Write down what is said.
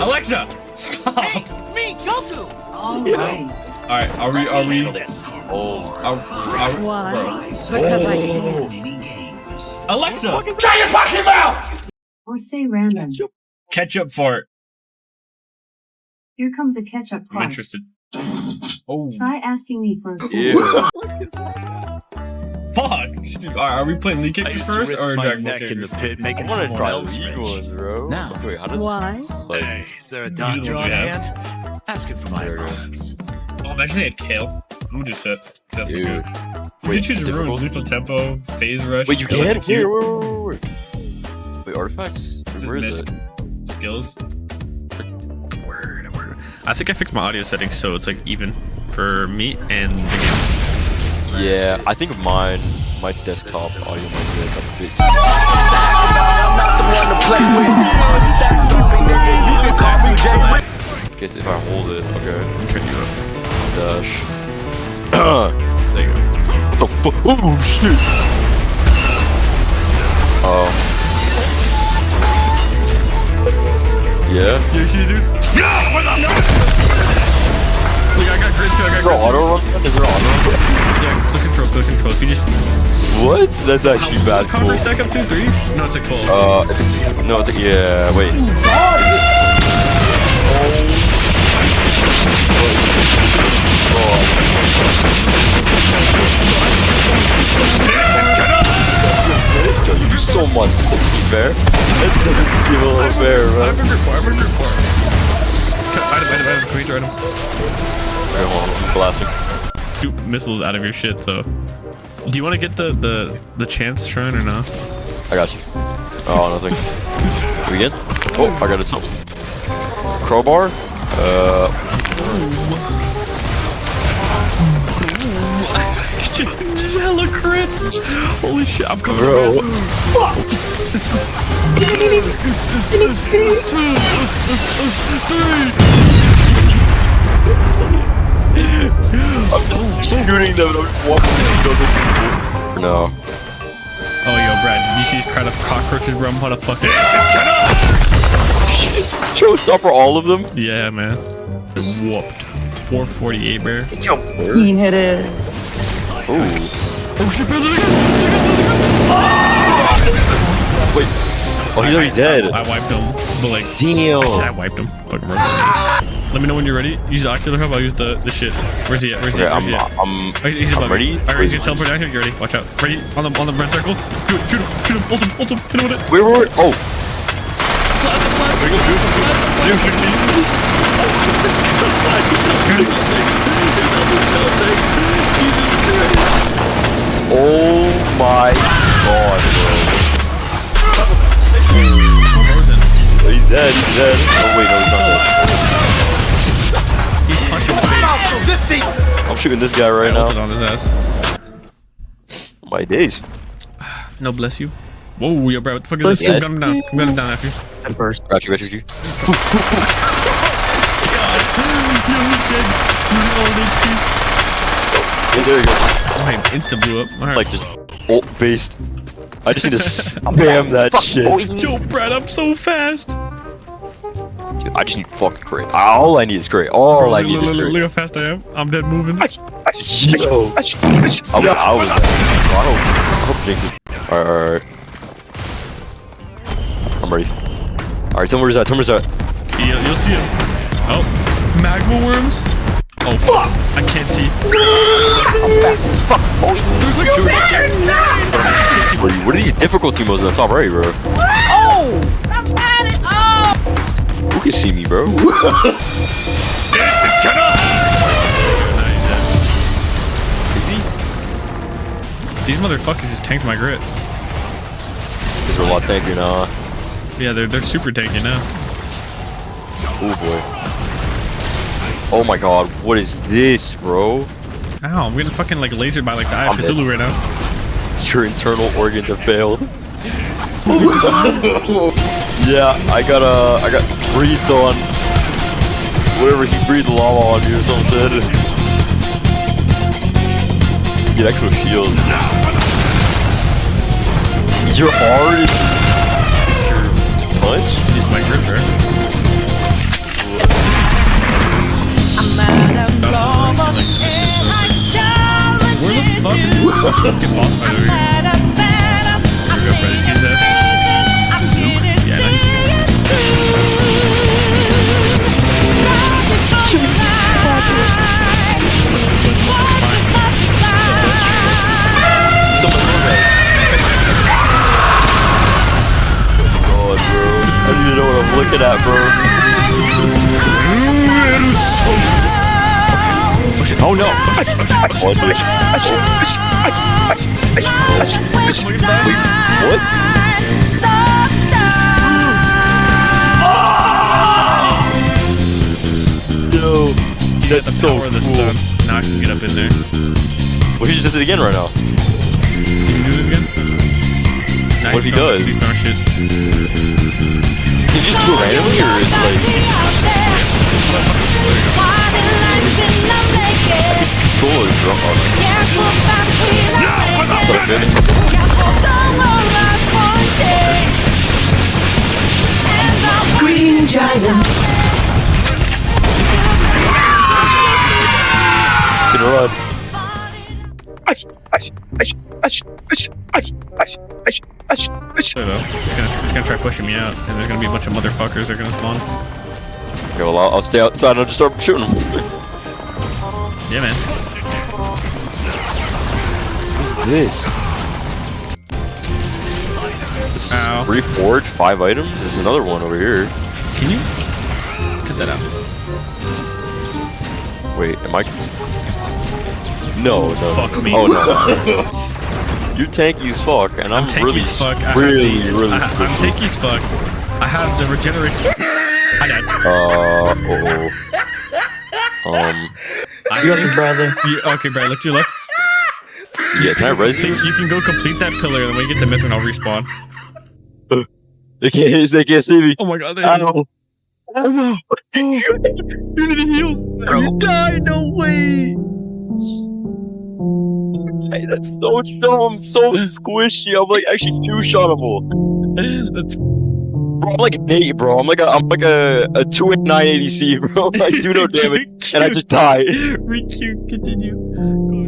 Alexa, stop. Hey, it's me, Goku. Alright, Are we? handle this. why? Bro. Because I can. Alexa, Shut your fucking mouth! Or say random. ketchup fart. Here comes a ketchup I'm part. interested. Oh, Try asking me first. Yeah. fuck. Are we playing League I Kickers used to first risk or my Dragon Ball neck in the Kickers? pit, making I want to someone try else these rich. ones, bro. Now. Wait, how does... Why? Like, Hey, is there a doctor on hand? Asking for my odds. Oh, imagine they had Kale. I'm gonna do set. That's Dude. good. You Wait, can choose difficult? runes, lethal tempo, phase rush. wait, you can? electrocute, Wait, artifacts? Where is it? skills. Word. I think I fixed my audio settings so it's like even for me and the game. Yeah, I think my desktop audio might be like a bit. Guess if I hold it, okay. Turn you up. Dash. There you go. What the fuck? Oh shit! Yeah? You see, dude? No! What the fuck? Look, I got grid too, I got Is there grid auto run? Is there auto run? too. Yeah, click control. If you just... What? That's actually bad cool. Convert stack up to 3? No, it's like 12. No, yeah, wait. You do so much, to be fair. That doesn't seem a little fair, I'm right? in group 4. Item. Can we throw item? Okay, hold on, I'm blasting. Shoot missiles out of your shit, so... Do you want to get the chance shrine or no? I got you. Oh, nothing. Do we get? Oh, I got it. Something. Crowbar? Just hella crits! Holy shit, I'm coming. Bro. Fuck! I'm just shooting them. I'm just walking into other people. No. Oh, yo, Brad, you see this crowd of cockroaches, bro? I'm about to fucking... Showstopper all of them? Yeah, man. Whooped. 448, bear. Keen headed. Ooh. Oh shit, brother! Wait. Oh, he's already dead. I wiped him, but like... Damn. I said I wiped him. Fucking rough. Let me know when you're ready. Use the ocular hub, I'll use the shit. Where's he at? Where's he Okay, at? I'm He's above ready. you. Alright, he's gonna teleport down here. You ready? Watch out. Ready? On the red circle. Shoot him. Ult him. Hit him with it. Wait. Oh. Oh my god, Frozen. bro. He's dead. Oh wait, no, he's not dead. He's punching the face. I'm shooting this guy right I ulted now. on his ass. My days. No, bless you. Whoa, yo, bro, what the fuck is this? Yes. Gun him down. Gun him down after you. First. Got you. Hey, there you go. Mine insta blew up. Alright. Like just ult based. I just need to spam that shit. Yo, Brad, I'm so fast. Dude, I just need fucking crit. All I need is crit. All I need is Look crit. how fast I am. I'm dead moving. Yo. I hope Jinx is. Alright. I'm ready. Alright, tell me where's that. You'll see it. Oh, magma worms. Oh fuck! I can't see. I'm fast as fuck. What are these difficulty modes on the top right, bro? Oh! Who can see me, bro? This is gonna... Is he? These motherfuckers just tanked my grit. These are a lot tankier now. Yeah, they're super tanky now. Oh boy. Oh my god, what is this, bro? Ow, I'm getting fucking like lasered by like the Eye I'm of Cthulhu right now. Your internal organs have failed. Yeah, I got breathed on. Whatever he breathed lava on you or something. Get extra shield. Your R is your punch? Use my grip there. Oh no! What? No, that's The so power of the cool. sun. Now I can get up in there. Well, he just did it again right now. Can you do it again? Nah, What if he he's throwing- does? He's throwing shit. Did you just do it randomly, or is it like controller drunk on it? But I finished. Green giant. Can run. So, though, he's gonna try pushing me out, and there's gonna be a bunch of motherfuckers that are gonna spawn. Okay, well, I'll stay outside and I'll just start shooting them. Yeah, man. This is Ow. reforged 5 items. There's another one over here. Can you cut that out? Wait, am I? No. Fuck me. Oh no. You tanky as fuck, and I'm tanky really, as fuck. really I'm squishy. tanky as fuck. I have the regeneration. I died. You got your brother. Okay, Brad, look to your left. Yeah, can I res you? You can go complete that pillar, and when you get to Mythryn, I'll respawn. They can't see me. Oh my god, I know. you need to heal. You die, no way. Hey, that's so dumb. I'm so squishy. I'm like actually 2-shotable. That's Bro, I'm like an 8, bro. I'm like a 2 and 9 ADC, bro. I do no damage, and I just die. Re-Q, continue. Go